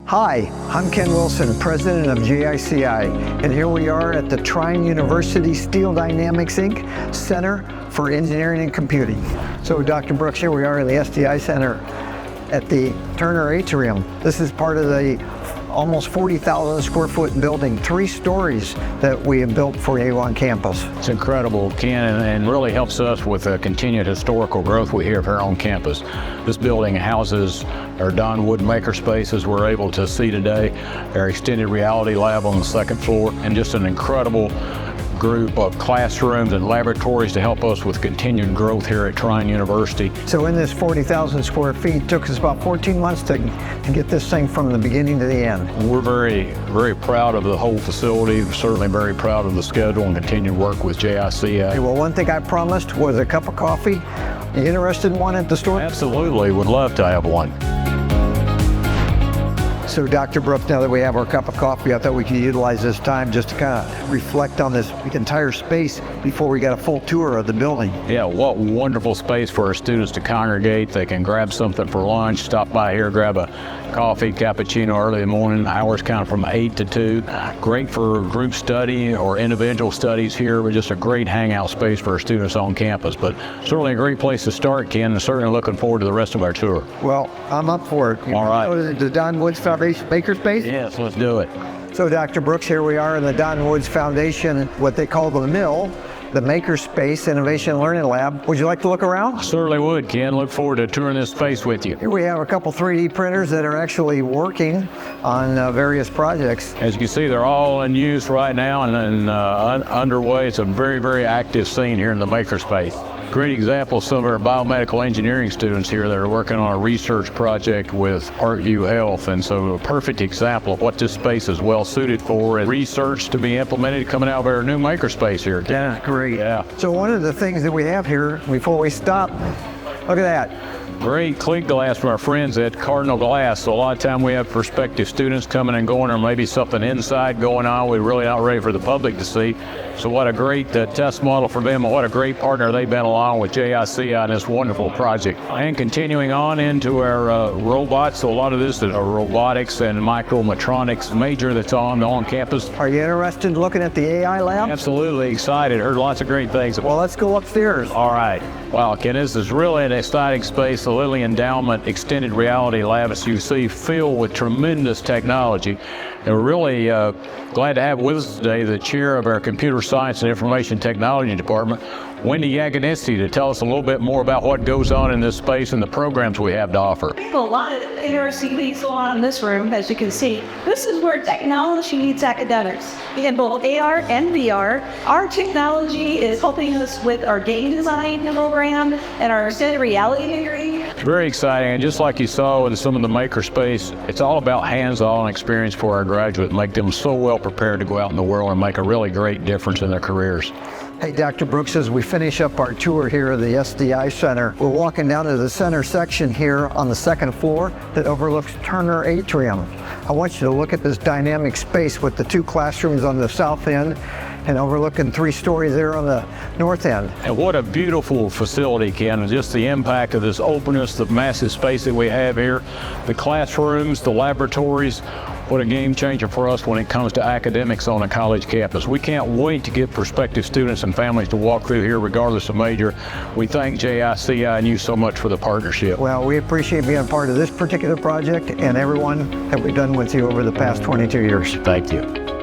Hi, I'm Ken Wilson, president of JICI, and here we are at the Trine University Steel Dynamics Inc. Center for Engineering and Computing. So Dr. Brooks, here we are in the SDI Center at the Turner Atrium. This is part of the almost 40,000 square foot building, 3 stories that we have built for you on campus. It's incredible, Ken, and really helps us with the continued historical growth we have here on campus. This building houses our Don Wood Makerspace, as we're able to see today, our extended reality lab on the 2nd floor, and just an incredible group of classrooms and laboratories to help us with continued growth here at Trine University. So in this 40,000 square feet, it took us about 14 months to get this thing from the beginning to the end. We're very proud of the whole facility, certainly very proud of the schedule and continued work with JICI. Well, one thing I promised was a cup of coffee. You interested in one at the store? Absolutely, would love to have one. So Dr. Brooks, now that we have our cup of coffee, I thought we could utilize this time just to kind of reflect on this entire space before we got a full tour of the building. Yeah, what wonderful space for our students to congregate. They can grab something for lunch, stop by here, grab a coffee, cappuccino early in the morning, hours kind of from 8 to 2. Great for group study or individual studies here, but just a great hangout space for our students on campus. But certainly a great place to start, Ken, and certainly looking forward to the rest of our tour. Well, I'm up for it. All right. Go to the Don Woods Foundation Makerspace? Yes, let's do it. So Dr. Brooks, here we are in the Don Woods Foundation, what they call the mill, the Makerspace Innovation and Learning Lab. Would you like to look around? Certainly would, Ken. Look forward to touring this space with you. Here we have a couple 3D printers that are actually working on various projects. As you can see, they're all in use right now and underway. It's a very active scene here in the Makerspace. Great example of some of our biomedical engineering students here that are working on a research project with ArtU Health, and so a perfect example of what this space is well suited for and research to be implemented coming out of our new Makerspace here. Yeah, great. Yeah. So one of the things that we have here before we stop, look at that. Great cleat glass from our friends at Cardinal Glass. So a lot of time we have prospective students coming and going, or maybe something inside going on we're really not ready for the public to see. So what a great test model for them, and what a great partner they've been along with JICI on this wonderful project. And continuing on into our robots, so a lot of this is robotics and micrometronics major that's on campus. Are you interested in looking at the AI lab? Absolutely excited, heard lots of great things. Well, let's go upstairs. All right. Wow, Ken, this is really an exciting space. The Lilly Endowment Extended Reality Lab, as you see, filled with tremendous technology. And we're really glad to have with us today the chair of our Computer Science and Information Technology Department, Wendy Yaganisti, to tell us a little bit more about what goes on in this space and the programs we have to offer. We have a lot of interesting things going on in this room, as you can see. This is where technology meets academics. We have both AR and VR. Our technology is helping us with our game design program and our extended reality degree. It's very exciting, and just like you saw in some of the Makerspace, it's all about hands-on experience for our graduates, make them so well prepared to go out in the world and make a really great difference in their careers. Hey, Dr. Brooks, as we finish up our tour here of the SDI Center, we're walking down to the center section here on the 2nd floor that overlooks Turner Atrium. I want you to look at this dynamic space with the 2 classrooms on the south end and overlooking 3 stories there on the north end. And what a beautiful facility, Ken, and just the impact of this openness, the massive space that we have here, the classrooms, the laboratories. What a game changer for us when it comes to academics on a college campus. We can't wait to get prospective students and families to walk through here regardless of major. We thank JICI and you so much for the partnership. Well, we appreciate being part of this particular project and everyone that we've done with you over the past 22 years. Thank you.